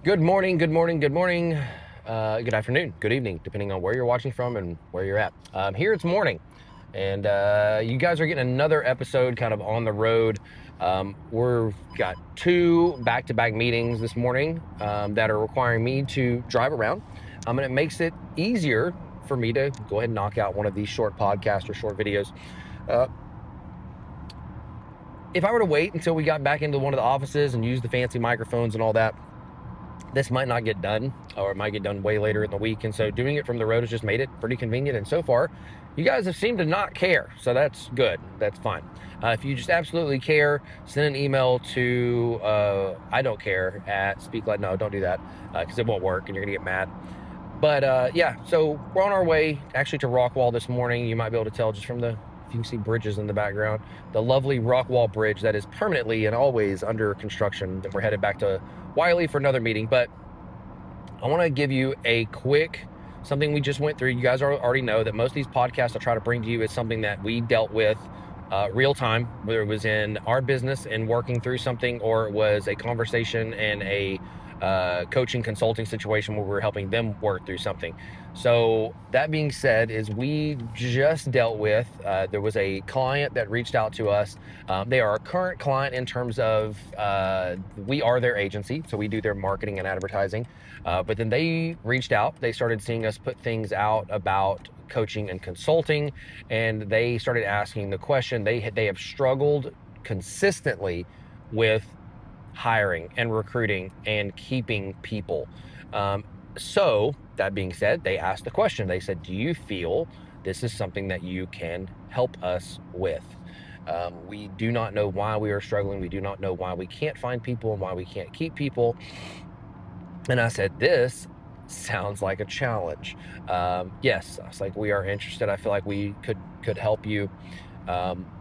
Good morning, good morning, good morning, good afternoon, good evening, depending on where you're watching from and where you're at. Here it's morning, and you guys are getting another episode kind of on the road. We've got two back-to-back meetings this morning that are requiring me to drive around, and it makes it easier for me to go ahead and knock out one of these short podcasts or short videos. If I were to wait until we got back into one of the offices and use the fancy microphones and all that, this might not get done, or it might get done way later in the week. And so doing it from the road has just made it pretty convenient. And so far, you guys have seemed to not care. So that's good. That's fine. If you just absolutely care, send an email to I don't care at speaklet. No, don't do that because it won't work and you're going to get mad. But yeah, so we're on our way actually to Rockwall this morning. You might be able to tell just from if you can see bridges in the background, the lovely Rockwall Bridge that is permanently and always under construction. Then we're headed back to Wiley for another meeting. But I want to give you a quick something we just went through. You guys already know that most of these podcasts I try to bring to you is something that we dealt with real time, whether it was in our business and working through something, or it was a conversation and a coaching consulting situation where we're helping them work through something. So that being said, is we just dealt with, there was a client that reached out to us. They are a current client in terms of we are their agency, so we do their marketing and advertising. But then they reached out, they started seeing us put things out about coaching and consulting, and they started asking the question, they have struggled consistently with hiring and recruiting and keeping people. So that being said, they asked the question. They said, do you feel this is something that you can help us with? We do not know why we are struggling. We do not know why we can't find people and why we can't keep people. And I said, this sounds like a challenge. Yes, I was like, we are interested. I feel like we could help you.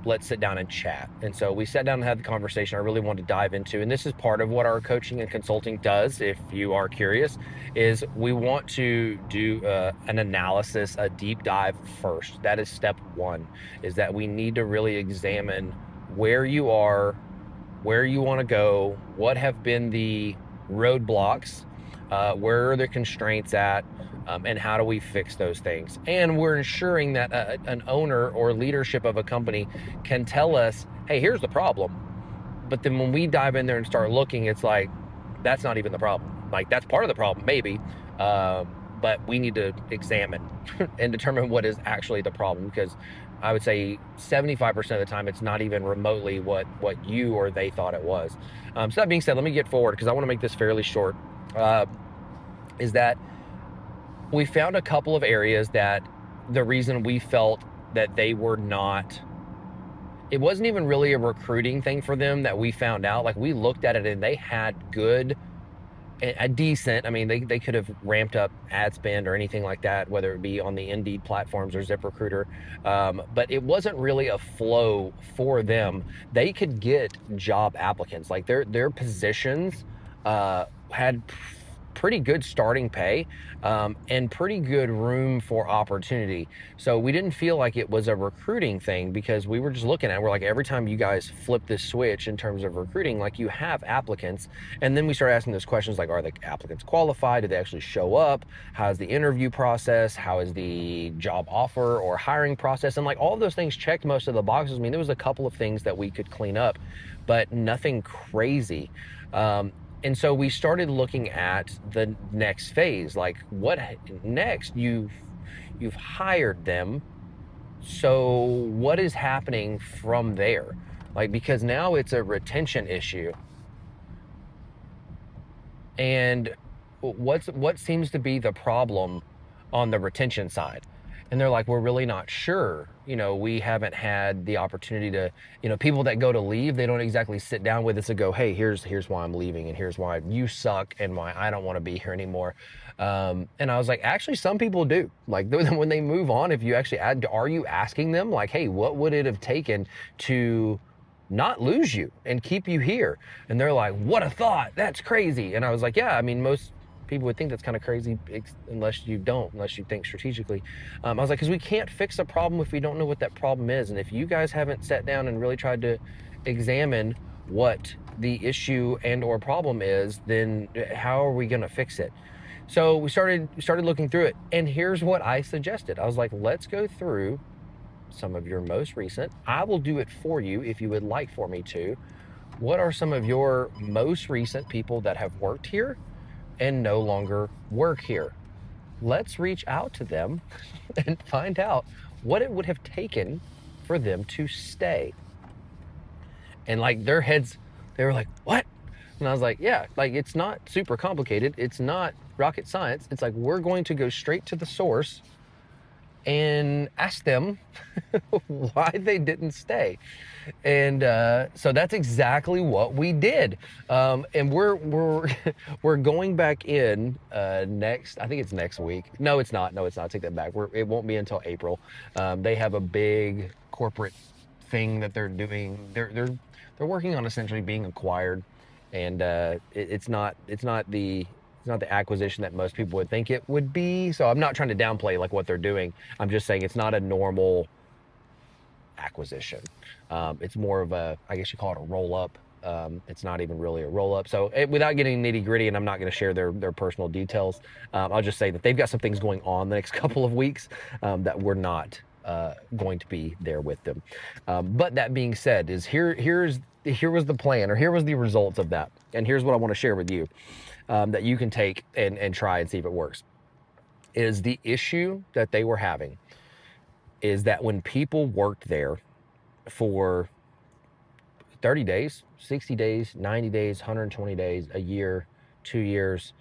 Let's sit down and chat. And so we sat down and had the conversation I really wanted to dive into. And this is part of what our coaching and consulting does, if you are curious, is we want to do an analysis, a deep dive first. That is step one, is that we need to really examine where you are, where you want to go, what have been the roadblocks, where are the constraints at, and how do we fix those things? And we're ensuring that an owner or leadership of a company can tell us, hey, here's the problem. But then when we dive in there and start looking, it's like, that's not even the problem. Like, that's part of the problem, maybe. But we need to examine and determine what is actually the problem, because I would say 75% of the time, it's not even remotely what you or they thought it was. So that being said, let me get forward, because I want to make this fairly short. Is that we found a couple of areas that the reason we felt that they were not, it wasn't even really a recruiting thing for them that we found out. Like, we looked at it and they had a decent, I mean, they could have ramped up ad spend or anything like that, whether it be on the Indeed platforms or ZipRecruiter. But it wasn't really a flow for them. They could get job applicants, like their positions had pretty good starting pay and pretty good room for opportunity. So we didn't feel like it was a recruiting thing, because we were just looking at it. We're like, every time you guys flip this switch in terms of recruiting, like, you have applicants. And then we start asking those questions like, are the applicants qualified? Do they actually show up? How's the interview process? How is the job offer or hiring process? And like, all of those things checked most of the boxes. I mean, there was a couple of things that we could clean up, but nothing crazy. And so we started looking at the next phase, like, what next? You've hired them, so what is happening from there? Like, because now it's a retention issue. And what seems to be the problem on the retention side? And they're like, we're really not sure. We haven't had the opportunity to, people that go to leave, they don't exactly sit down with us and go, hey, here's why I'm leaving, and here's why you suck, and why I don't want to be here anymore. And I was like, actually, some people do. Like, when they move on, if you actually are you asking them, like, hey, what would it have taken to not lose you and keep you here? And they're like, what a thought, that's crazy. And I was like, yeah, I mean, most people would think that's kind of crazy, unless you think strategically. I was like, because we can't fix a problem if we don't know what that problem is. And if you guys haven't sat down and really tried to examine what the issue and or problem is, then how are we going to fix it? So we started looking through it, and here's what I suggested. I was like, let's go through some of your most recent. I will do it for you if you would like for me to. What are some of your most recent people that have worked here and no longer work here? Let's reach out to them and find out what it would have taken for them to stay. And like their heads, they were like, what? And I was like, yeah, like it's not super complicated. It's not rocket science. It's like, we're going to go straight to the source and ask them why they didn't stay. And so that's exactly what we did. And we're going back in next. I think it's next week. No, it's not. No, it's not. Take that back. It won't be until April. They have a big corporate thing that they're doing. They're working on essentially being acquired, and it's not the acquisition that most people would think it would be. So I'm not trying to downplay like what they're doing. I'm just saying it's not a normal acquisition. It's more of a, I guess you call it a roll up. It's not even really a roll up. So without getting nitty gritty, and I'm not going to share their personal details, I'll just say that they've got some things going on the next couple of weeks that we're not going to be there with them. But that being said, here was the plan, or here was the results of that. And here's what I want to share with you that you can take and try and see if it works. Is the issue that they were having is that when people worked there for 30 days, 60 days, 90 days, 120 days, a year, 2 years,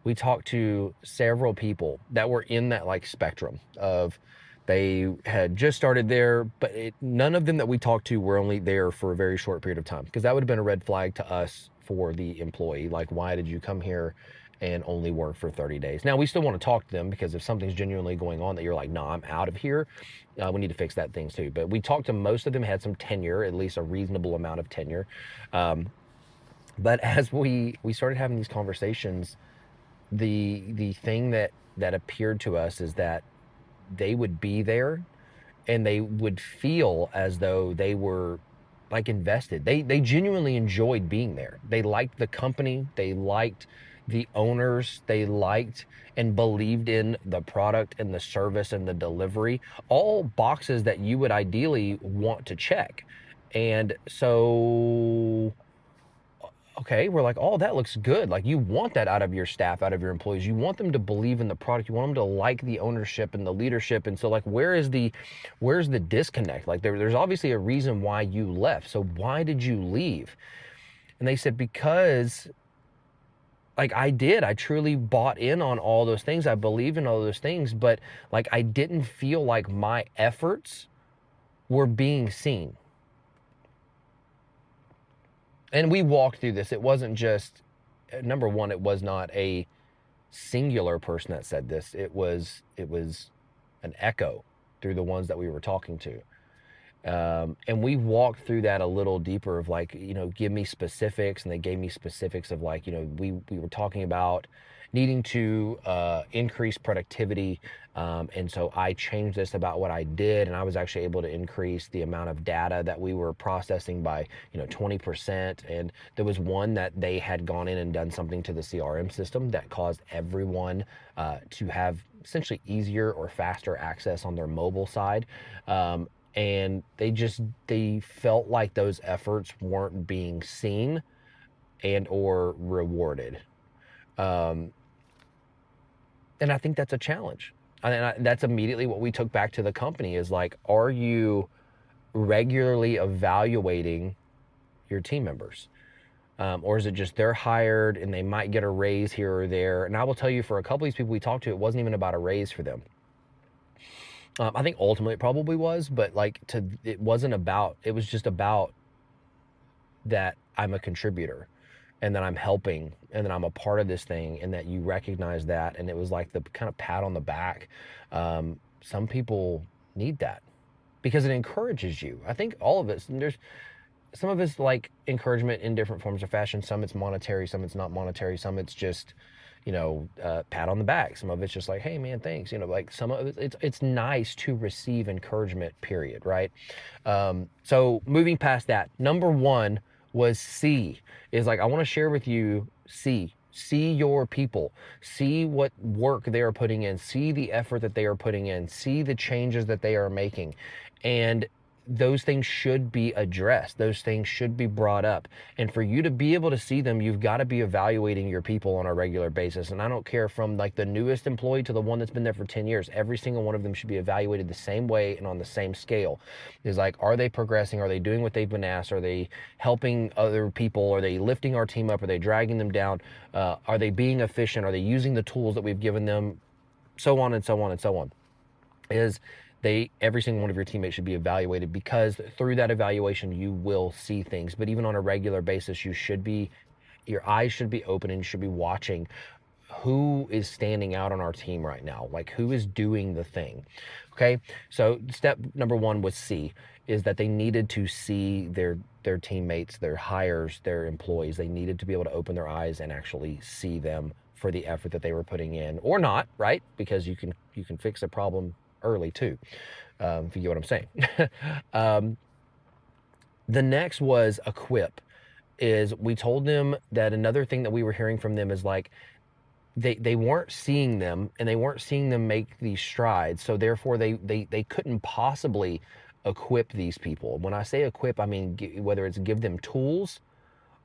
we talked to several people that were in that like spectrum of, they had just started there, but none of them that we talked to were only there for a very short period of time, because that would have been a red flag to us for the employee. Like, why did you come here and only work for 30 days? Now, we still want to talk to them, because if something's genuinely going on that you're like, no, I'm out of here, we need to fix that things too. But we talked to most of them, had some tenure, at least a reasonable amount of tenure. But as we started having these conversations, the thing that appeared to us is that they would be there and they would feel as though they were like invested. They genuinely enjoyed being there. They liked the company. They liked the owners. They liked and believed in the product and the service and the delivery, all boxes that you would ideally want to check. And so, okay, we're like, oh, that looks good. Like, you want that out of your staff, out of your employees. You want them to believe in the product. You want them to like the ownership and the leadership. And so, like, where's the disconnect? Like, there's obviously a reason why you left. So why did you leave? And they said, because like I truly bought in on all those things. I believe in all those things, but like, I didn't feel like my efforts were being seen. And we walked through this. It wasn't just, number one, it was not a singular person that said this. It was an echo through the ones that we were talking to. And we walked through that a little deeper of like, give me specifics. And they gave me specifics of like, we were talking about needing to increase productivity. And so I changed this about what I did, and I was actually able to increase the amount of data that we were processing by 20%. And there was one that they had gone in and done something to the CRM system that caused everyone to have essentially easier or faster access on their mobile side. And they felt like those efforts weren't being seen and or rewarded. And I think that's a challenge. And that's immediately what we took back to the company is like, are you regularly evaluating your team members? Or is it just they're hired and they might get a raise here or there? And I will tell you, for a couple of these people we talked to, it wasn't even about a raise for them. I think ultimately it probably was, but like it was just about that I'm a contributor and that I'm helping and that I'm a part of this thing and that you recognize that. And it was like the kind of pat on the back. Some people need that because it encourages you. I think all of us, there's some of it's like encouragement in different forms of fashion. Some it's monetary, some it's not monetary, some it's just, pat on the back. Some of it's just like, hey man, thanks. Like some of it's nice to receive encouragement, period. Right. So moving past that, number one, was C. Is like, I want to share with you C. See your people. See what work they are putting in. See the effort that they are putting in. See the changes that they are making. And those things should be addressed. Those things should be brought up. And for you to be able to see them, you've got to be evaluating your people on a regular basis. And I don't care from like the newest employee to the one that's been there for 10 years, every single one of them should be evaluated the same way and on the same scale. Is like, are they progressing? Are they doing what they've been asked? Are they helping other people? Are they lifting our team up? Are they dragging them down? Are they being efficient? Are they using the tools that we've given them? So on and so on and so on. Is every single one of your teammates should be evaluated, because through that evaluation you will see things. But even on a regular basis, your eyes should be open and you should be watching who is standing out on our team right now, like who is doing the thing. Okay, so step number one was C, is that they needed to see their teammates, their hires, their employees. They needed to be able to open their eyes and actually see them for the effort that they were putting in, or not, right? Because you can fix a problem early too, if you get what I'm saying. The next was equip. Is we told them that another thing that we were hearing from them is like, they weren't seeing them, and they weren't seeing them make these strides, so therefore they couldn't possibly equip these people. When I say equip, I mean whether it's give them tools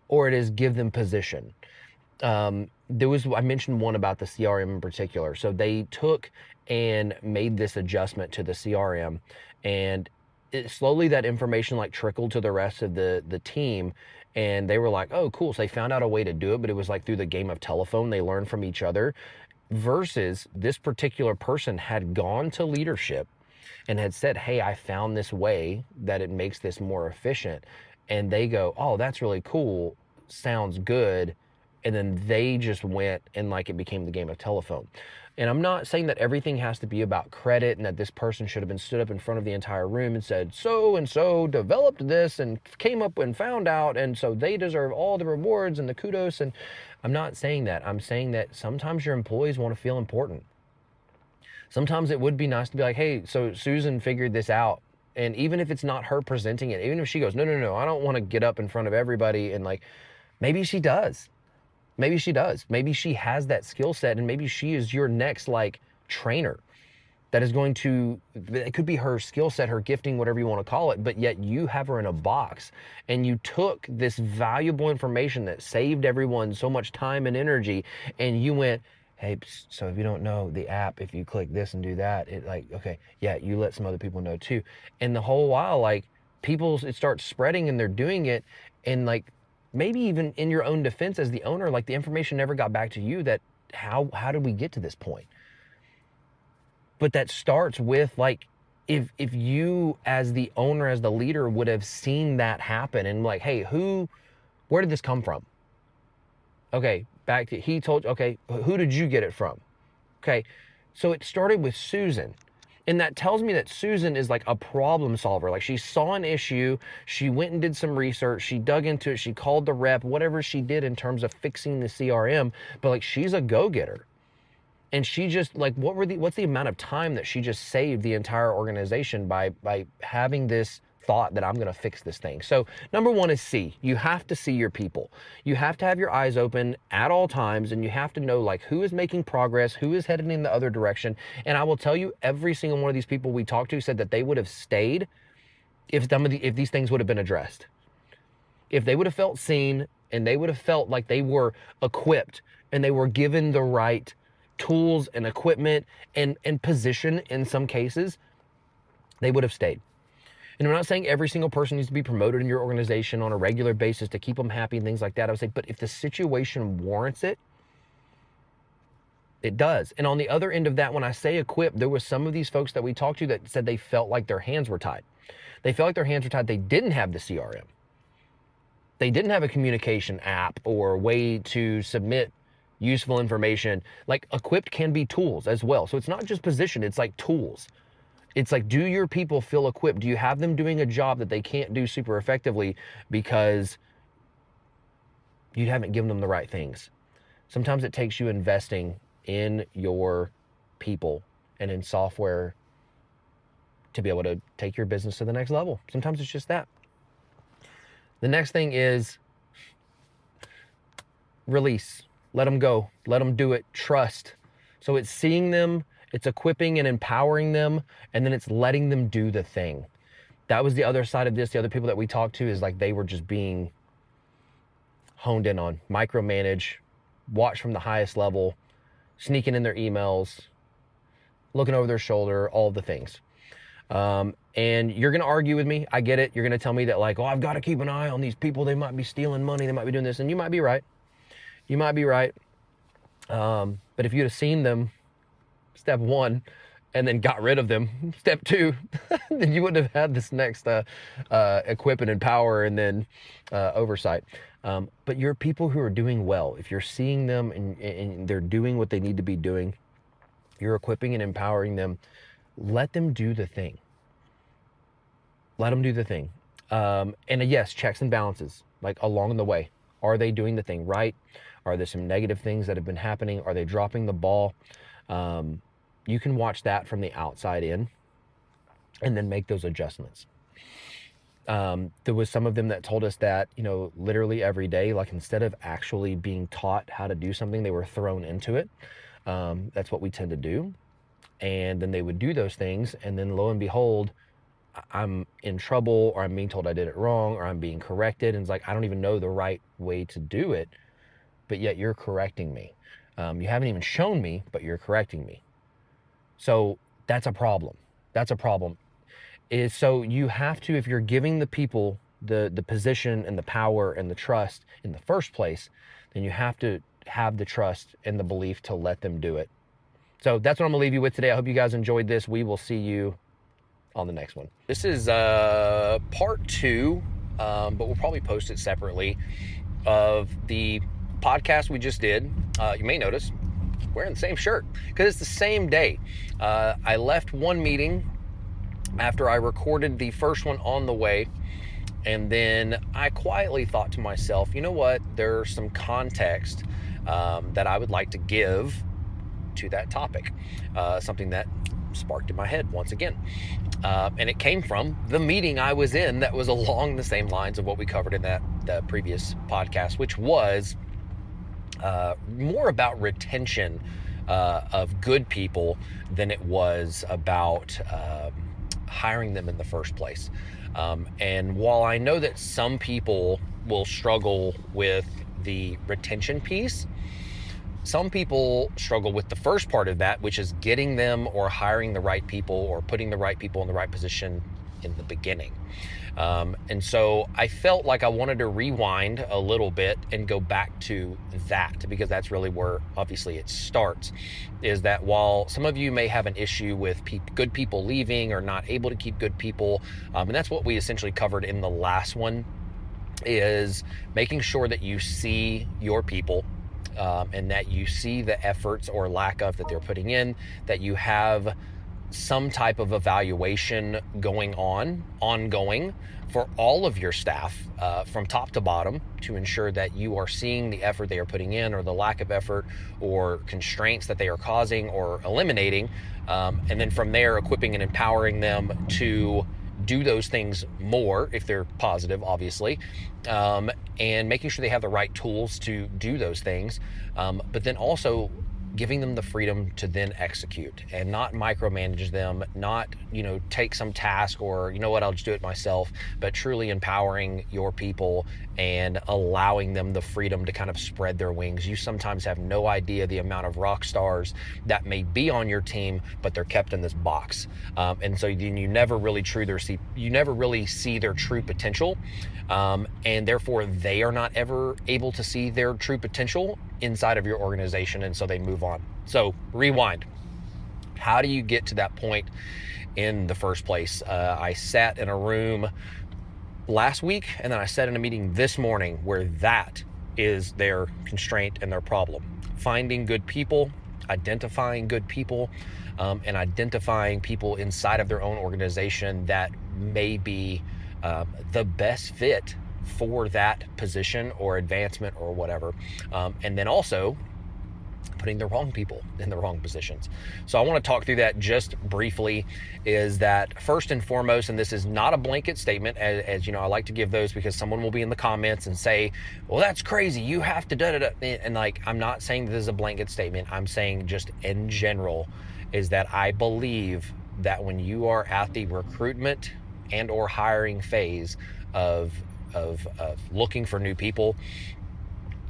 or it is give them position. I mentioned one about the CRM in particular. So they took and made this adjustment to the CRM, and slowly that information like trickled to the rest of the team, and they were like, oh, cool. So they found out a way to do it, but it was like through the game of telephone. They learned from each other, versus this particular person had gone to leadership and had said, hey, I found this way that it makes this more efficient. And they go, oh, that's really cool. Sounds good. And then they just went and like it became the game of telephone. And I'm not saying that everything has to be about credit and that this person should have been stood up in front of the entire room and said, so and so developed this and came up and found out, and so they deserve all the rewards and the kudos. And I'm not saying that. I'm saying that sometimes your employees want to feel important. Sometimes it would be nice to be like, hey, so Susan figured this out. And even if it's not her presenting it, even if she goes, no, I don't want to get up in front of everybody, and like, maybe she does. Maybe she does. Maybe she has that skill set, and maybe she is your next like trainer that is going to, it could be her skill set, her gifting, whatever you want to call it, but yet you have her in a box, and you took this valuable information that saved everyone so much time and energy, and you went, hey, so if you don't know the app, if you click this and do that, it like, okay, yeah, you let some other people know too. And the whole while, like, it starts spreading and they're doing it, and like, maybe even in your own defense as the owner, like the information never got back to you, that how did we get to this point? But that starts with like, if you as the owner, as the leader, would have seen that happen and like, hey, where did this come from? Okay, back to, he told you, okay, who did you get it from? Okay, so it started with Susan. And that tells me that Susan is like a problem solver. Like, she saw an issue, she went and did some research, she dug into it, she called the rep, whatever she did in terms of fixing the CRM, but like, she's a go-getter. And she just like, what's the amount of time that she just saved the entire organization by having this thought that I'm going to fix this thing. So number one is C. You have to see your people. You have to have your eyes open at all times, and you have to know like who is making progress, who is heading in the other direction. And I will tell you, every single one of these people we talked to said that they would have stayed if these things would have been addressed. If they would have felt seen, and they would have felt like they were equipped and they were given the right tools and equipment and position in some cases, they would have stayed. And I'm not saying every single person needs to be promoted in your organization on a regular basis to keep them happy and things like that. I would say, but if the situation warrants it, it does. And on the other end of that, when I say equip, there was some of these folks that we talked to that said they felt like their hands were tied. They felt like their hands were tied. They didn't have the CRM. They didn't have a communication app or way to submit useful information. Like, equipped can be tools as well. So it's not just position, it's like tools. It's like, do your people feel equipped? Do you have them doing a job that they can't do super effectively because you haven't given them the right things? Sometimes it takes you investing in your people and in software to be able to take your business to the next level. Sometimes it's just that. The next thing is release. Let them go. Let them do it. Trust. So it's seeing them, it's equipping and empowering them, and then it's letting them do the thing. That was the other side of this. The other people that we talked to is like they were just being honed in on, micromanage, watch from the highest level, sneaking in their emails, looking over their shoulder, all the things. And you're going to argue with me. I get it. You're going to tell me that like, oh, I've got to keep an eye on these people. They might be stealing money. They might be doing this. And you might be right. You might be right. But if you'd have seen them, step one, and then got rid of them, step two, then you wouldn't have had this next equipment and power and then oversight. But you're people who are doing well. If you're seeing them and they're doing what they need to be doing, you're equipping and empowering them. Let them do the thing. Let them do the thing. And yes, checks and balances, like along the way. Are they doing the thing right? Are there some negative things that have been happening? Are they dropping the ball? You can watch that from the outside in and then make those adjustments. There was some of them that told us that, literally every day, like instead of actually being taught how to do something, they were thrown into it. That's what we tend to do. And then they would do those things. And then lo and behold, I'm in trouble, or I'm being told I did it wrong, or I'm being corrected. And it's like, I don't even know the right way to do it, but yet you're correcting me. You haven't even shown me, but you're correcting me. So that's a problem. That's a problem. So you have to, if you're giving the people the position and the power and the trust in the first place, then you have to have the trust and the belief to let them do it. So that's what I'm gonna leave you with today. I hope you guys enjoyed this. We will see you on the next one. This is part 2, but we'll probably post it separately, of the podcast we just did. You may notice wearing the same shirt because it's the same day. I left one meeting after I recorded the first one on the way, and then I quietly thought to myself, you know what, there's some context that I would like to give to that topic, something that sparked in my head once again. And it came from the meeting I was in that was along the same lines of what we covered in the previous podcast, which was more about retention of good people than it was about hiring them in the first place. And while I know that some people will struggle with the retention piece, some people struggle with the first part of that, which is getting them or hiring the right people or putting the right people in the right position in the beginning. And so I felt like I wanted to rewind a little bit and go back to that, because that's really where obviously it starts, is that while some of you may have an issue with good people leaving or not able to keep good people, and that's what we essentially covered in the last one, is making sure that you see your people, and that you see the efforts or lack of that they're putting in, that you have some type of evaluation ongoing for all of your staff, from top to bottom, to ensure that you are seeing the effort they are putting in, or the lack of effort or constraints that they are causing or eliminating. And then from there, equipping and empowering them to do those things more, if they're positive, obviously, and making sure they have the right tools to do those things, but then also giving them the freedom to then execute and not micromanage them, not, take some task or, I'll just do it myself, but truly empowering your people and allowing them the freedom to kind of spread their wings. You sometimes have no idea the amount of rock stars that may be on your team, but they're kept in this box. And so then you never really see their true potential. And therefore they are not ever able to see their true potential inside of your organization. And so they move on. So rewind. How do you get to that point in the first place? I sat in a room last week, and then I sat in a meeting this morning where that is their constraint and their problem. Finding good people, identifying good people, and identifying people inside of their own organization that may be the best fit for that position or advancement or whatever. And then also putting the wrong people in the wrong positions. So I want to talk through that just briefly. Is that first and foremost, and this is not a blanket statement, as you know, I like to give those because someone will be in the comments and say, well, that's crazy, you have to da-da-da. And like, I'm not saying this is a blanket statement. I'm saying just in general is that I believe that when you are at the recruitment and or hiring phase of looking for new people,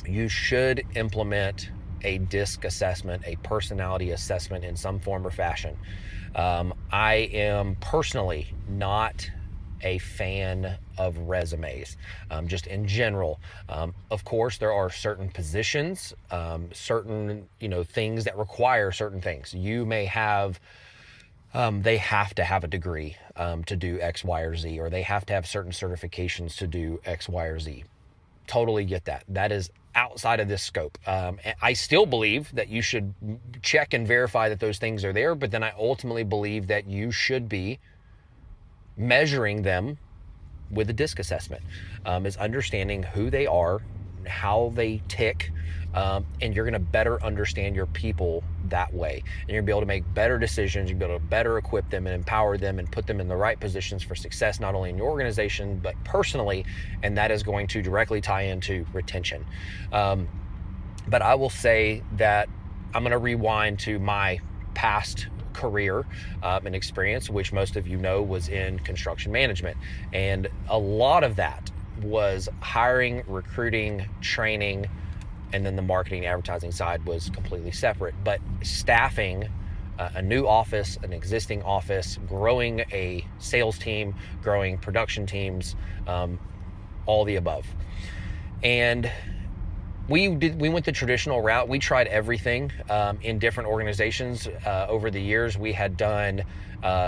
you should implement a DISC assessment, a personality assessment in some form or fashion. I am personally not a fan of resumes, just in general. Of course, there are certain positions, certain, things that require certain things. You may have, they have to have a degree to do X, Y, or Z, or they have to have certain certifications to do X, Y, or Z. Totally get that. That is outside of this scope. I still believe that you should check and verify that those things are there, but then I ultimately believe that you should be measuring them with a DISC assessment, is understanding who they are, how they tick, and you're going to better understand your people that way. And you're going to be able to make better decisions. You'll be able to better equip them and empower them and put them in the right positions for success, not only in your organization, but personally. And that is going to directly tie into retention. But I will say that I'm going to rewind to my past career and experience, which most of you know was in construction management. And a lot of that was hiring, recruiting, training, and then the marketing and advertising side was completely separate. But staffing a new office, an existing office, growing a sales team, growing production teams, all the above. And we went the traditional route. We tried everything in different organizations over the years. We had done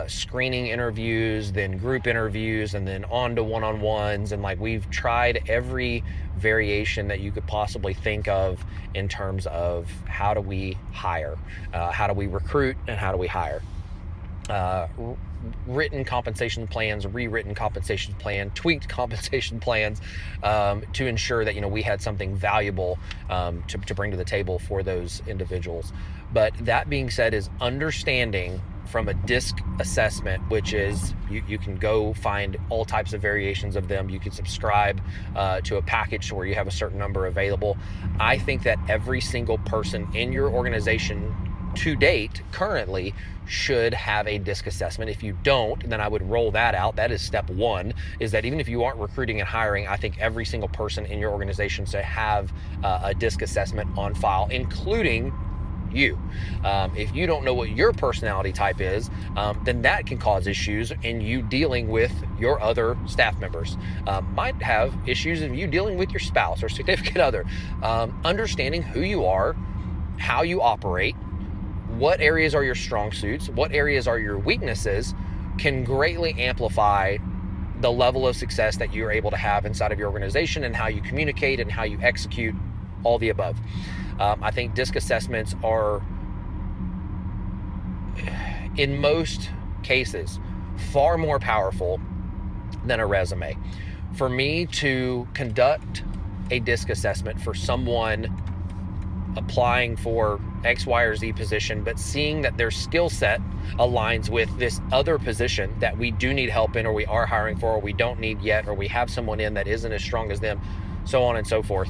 screening interviews, then group interviews, and then on to one-on-ones. And like, we've tried every variation that you could possibly think of in terms of how do we hire, how do we recruit, and how do we hire. Written compensation plans, rewritten compensation plan, tweaked compensation plans, to ensure that we had something valuable to bring to the table for those individuals. But that being said, is understanding from a DISC assessment, which is you can go find all types of variations of them. You can subscribe to a package where you have a certain number available. I think that every single person in your organization to date, currently, should have a DISC assessment. If you don't, then I would roll that out. That is step one, is that even if you aren't recruiting and hiring, I think every single person in your organization should have a DISC assessment on file, including you. If you don't know what your personality type is, then that can cause issues in you dealing with your other staff members. Might have issues in you dealing with your spouse or significant other. Understanding who you are, how you operate, what areas are your strong suits, what areas are your weaknesses, can greatly amplify the level of success that you're able to have inside of your organization, and how you communicate and how you execute, all the above. I think DISC assessments are, in most cases, far more powerful than a resume. For me to conduct a DISC assessment for someone applying for X, Y, or Z position, but seeing that their skill set aligns with this other position that we do need help in, or we are hiring for, or we don't need yet, or we have someone in that isn't as strong as them, so on and so forth,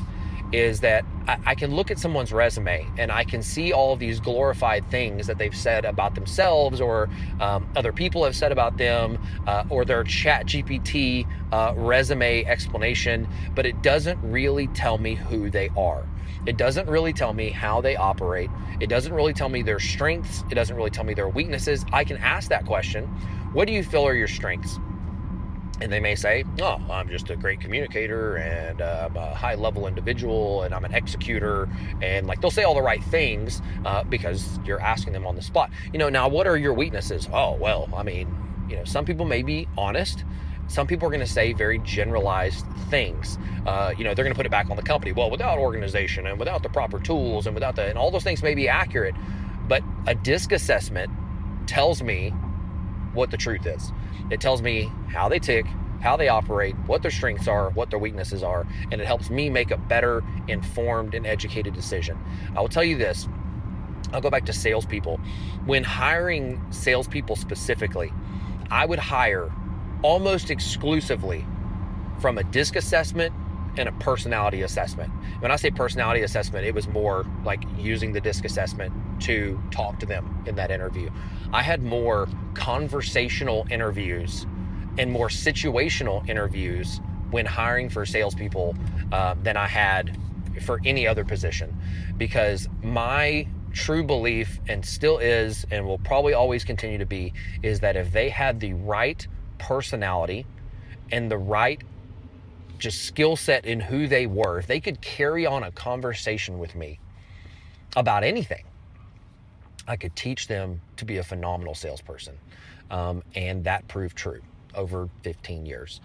is that I can look at someone's resume and I can see all of these glorified things that they've said about themselves, or other people have said about them, or their ChatGPT resume explanation, but it doesn't really tell me who they are. It doesn't really tell me how they operate. It doesn't really tell me their strengths. It doesn't really tell me their weaknesses. I can ask that question: what do you feel are your strengths? And they may say, oh, I'm just a great communicator, and I'm a high level individual, and I'm an executor. And like, they'll say all the right things because you're asking them on the spot. Now what are your weaknesses? Oh, well, I mean, some people may be honest. Some people are going to say very generalized things. They're going to put it back on the company. Well, without organization and without the proper tools and and all those things may be accurate, but a DISC assessment tells me what the truth is. It tells me how they tick, how they operate, what their strengths are, what their weaknesses are, and it helps me make a better informed and educated decision. I will tell you this: I'll go back to salespeople. When hiring salespeople specifically, I would hire almost exclusively from a DISC assessment and a personality assessment. When I say personality assessment, it was more like using the DISC assessment to talk to them in that interview. I had more conversational interviews and more situational interviews when hiring for salespeople than I had for any other position, because my true belief, and still is and will probably always continue to be, is that if they had the right personality and the right just skill set in who they were, if they could carry on a conversation with me about anything, I could teach them to be a phenomenal salesperson. And that proved true over 15 years.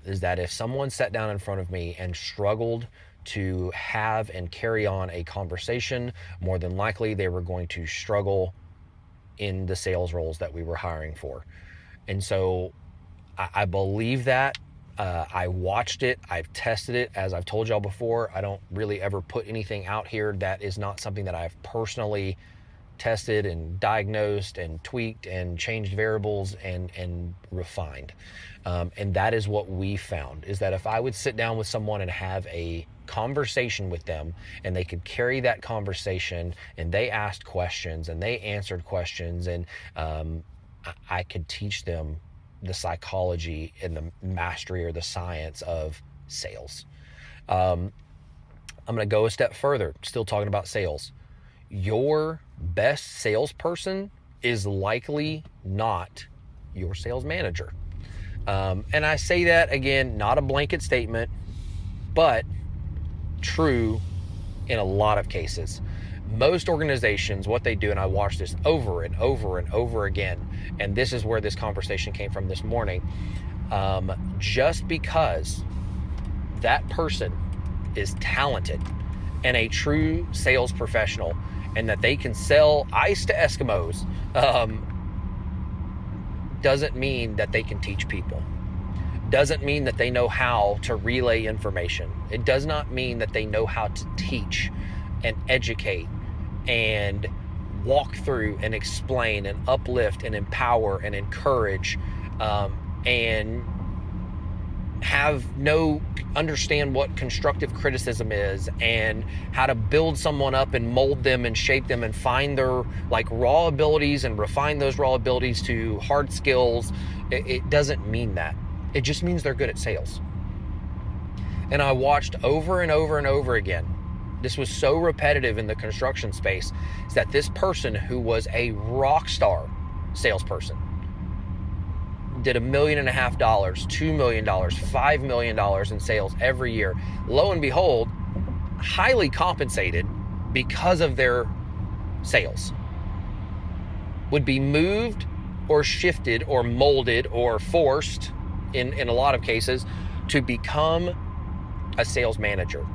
Is that if someone sat down in front of me and struggled to have and carry on a conversation, more than likely they were going to struggle in the sales roles that we were hiring for. And so I believe that. I watched it. I've tested it. As I've told y'all before, I don't really ever put anything out here that is not something that I've personally tested and diagnosed and tweaked and changed variables and refined. And that is what we found, is that if I would sit down with someone and have a conversation with them, and they could carry that conversation, and they asked questions and they answered questions, and I could teach them the psychology and the mastery or the science of sales. I'm going to go a step further, still talking about sales. Your best salesperson is likely not your sales manager. And I say that again, not a blanket statement, but true in a lot of cases. Most organizations, what they do, and I watch this over and over and over again, and this is where this conversation came from this morning, just because that person is talented and a true sales professional, and that they can sell ice to Eskimos, doesn't mean that they can teach people. Doesn't mean that they know how to relay information. It does not mean that they know how to teach and educate and walk through and explain and uplift and empower and encourage, and understand what constructive criticism is, and how to build someone up and mold them and shape them and find their raw abilities and refine those raw abilities to hard skills. It doesn't mean that. It just means they're good at sales. And I watched over and over and over again, this was so repetitive in the construction space, is that this person who was a rock star salesperson did $1.5 million, $2 million, $5 million in sales every year. Lo and behold, highly compensated because of their sales. Would be moved or shifted or molded or forced in a lot of cases to become a sales manager.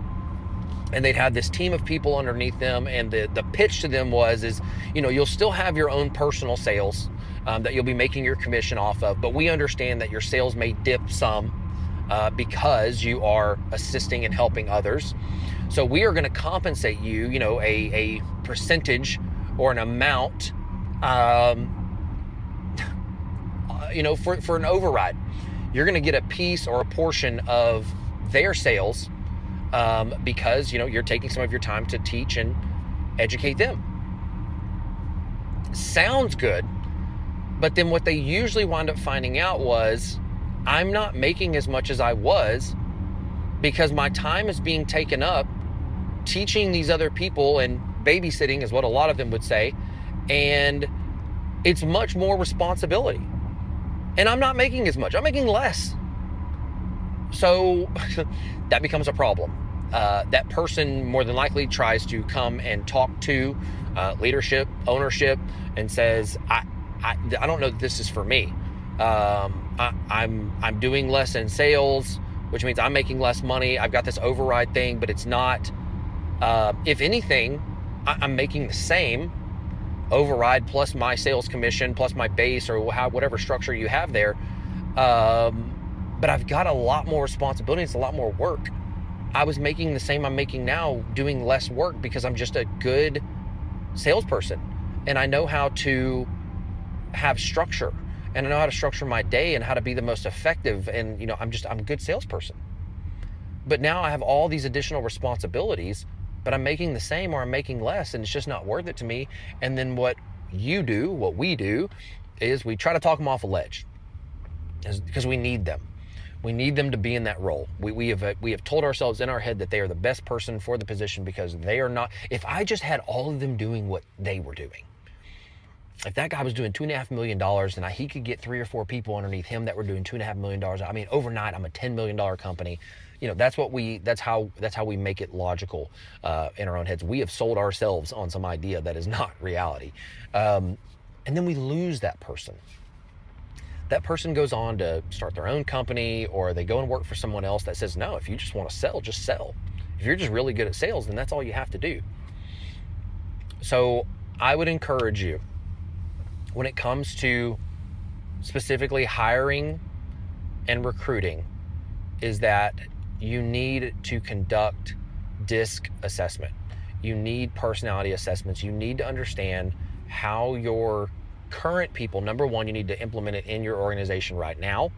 And they'd have this team of people underneath them, and the pitch to them is you'll still have your own personal sales that you'll be making your commission off of, but we understand that your sales may dip some because you are assisting and helping others. So we are going to compensate you, a percentage or an amount, for an override. You're going to get a piece or a portion of their sales because you're taking some of your time to teach and educate them. Sounds good, but then what they usually wind up finding out was, I'm not making as much as I was because my time is being taken up teaching these other people, and babysitting is what a lot of them would say, and it's much more responsibility. And I'm not making as much. I'm making less. So that becomes a problem. That person more than likely tries to come and talk to leadership, ownership, and says, I don't know that this is for me. I'm doing less in sales, which means I'm making less money. I've got this override thing, but it's not. If anything, I'm making the same override plus my sales commission plus my base, or whatever structure you have there. But I've got a lot more responsibility. It's a lot more work. I was making the same I'm making now, doing less work, because I'm just a good salesperson, and I know how to have structure, and I know how to structure my day and how to be the most effective. And I'm a good salesperson. But now I have all these additional responsibilities, but I'm making the same or I'm making less, and it's just not worth it to me. And then what we do is we try to talk them off a ledge, because we need them. We need them to be in that role. We have told ourselves in our head that they are the best person for the position, because they are not. If I just had all of them doing what they were doing, if that guy was doing $2.5 million and he could get 3 or 4 people underneath him that were doing $2.5 million, I mean, overnight, I'm a $10 million company. That's how we make it logical in our own heads. We have sold ourselves on some idea that is not reality. And then we lose that person. That person goes on to start their own company, or they go and work for someone else that says, no, if you just want to sell, just sell. If you're just really good at sales, then that's all you have to do. So I would encourage you, when it comes to specifically hiring and recruiting, is that you need to conduct DISC assessment. You need personality assessments. You need to understand how your current people, number one, you need to implement it in your organization right now.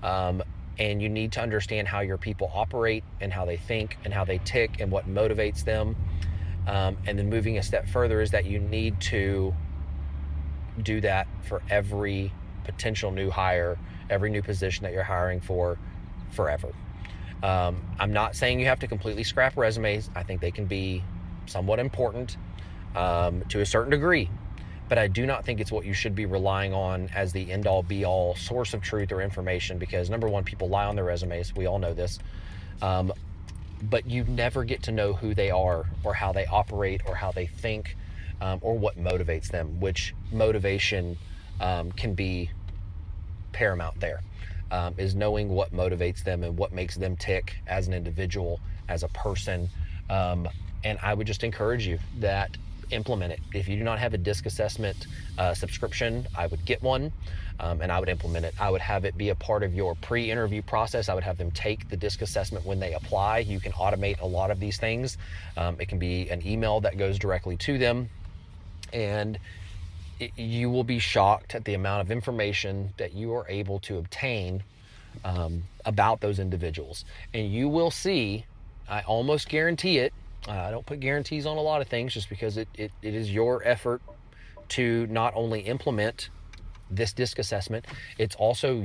And you need to understand how your people operate and how they think and how they tick and what motivates them. And then moving a step further is that you need to do that for every potential new hire, every new position that you're hiring for, forever. I'm not saying you have to completely scrap resumes. I think they can be somewhat important to a certain degree, but I do not think it's what you should be relying on as the end-all be-all source of truth or information, because number one, people lie on their resumes. We all know this. But you never get to know who they are or how they operate or how they think, or what motivates them, which motivation can be paramount there, is knowing what motivates them and what makes them tick as an individual, as a person. And I would just encourage you that implement it. If you do not have a DISC assessment subscription, I would get one, and I would implement it. I would have it be a part of your pre-interview process. I would have them take the DISC assessment when they apply. You can automate a lot of these things. It can be an email that goes directly to them, and you will be shocked at the amount of information that you are able to obtain about those individuals. And you will see, I almost guarantee it, I don't put guarantees on a lot of things just because it is your effort to not only implement this DISC assessment, it's also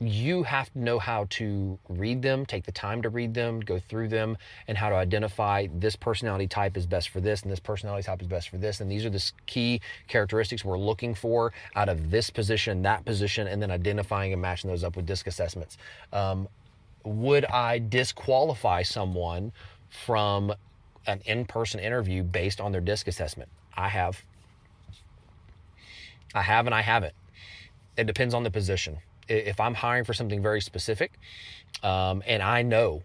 you have to know how to read them, take the time to read them, go through them, and how to identify this personality type is best for this, and this personality type is best for this. And these are the key characteristics we're looking for out of this position, that position, and then identifying and matching those up with DISC assessments. Would I disqualify someone from an in-person interview based on their DISC assessment? I have and I haven't. It depends on the position. If I'm hiring for something very specific, and I know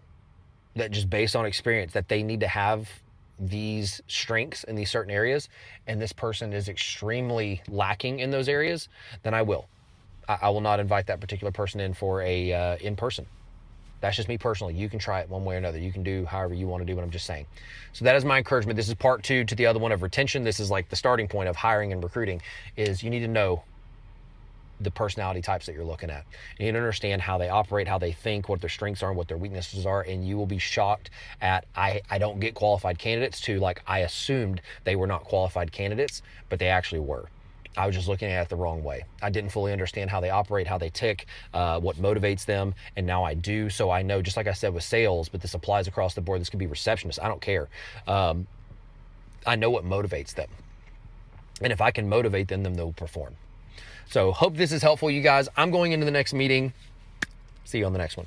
that just based on experience that they need to have these strengths in these certain areas, and this person is extremely lacking in those areas, then I will not invite that particular person in for a in-person. That's just me personally. You can try it one way or another. You can do however you want to do what I'm just saying. So that is my encouragement. This is part 2 to the other one of retention. This is like the starting point of hiring and recruiting, is you need to know the personality types that you're looking at. You need to understand how they operate, how they think, what their strengths are, and what their weaknesses are. And you will be shocked at, I don't get qualified candidates, to like, I assumed they were not qualified candidates, but they actually were. I was just looking at it the wrong way. I didn't fully understand how they operate, how they tick, what motivates them, and now I do. So I know, just like I said with sales, but this applies across the board. This could be receptionists. I don't care. I know what motivates them. And if I can motivate them, then they'll perform. So hope this is helpful, you guys. I'm going into the next meeting. See you on the next one.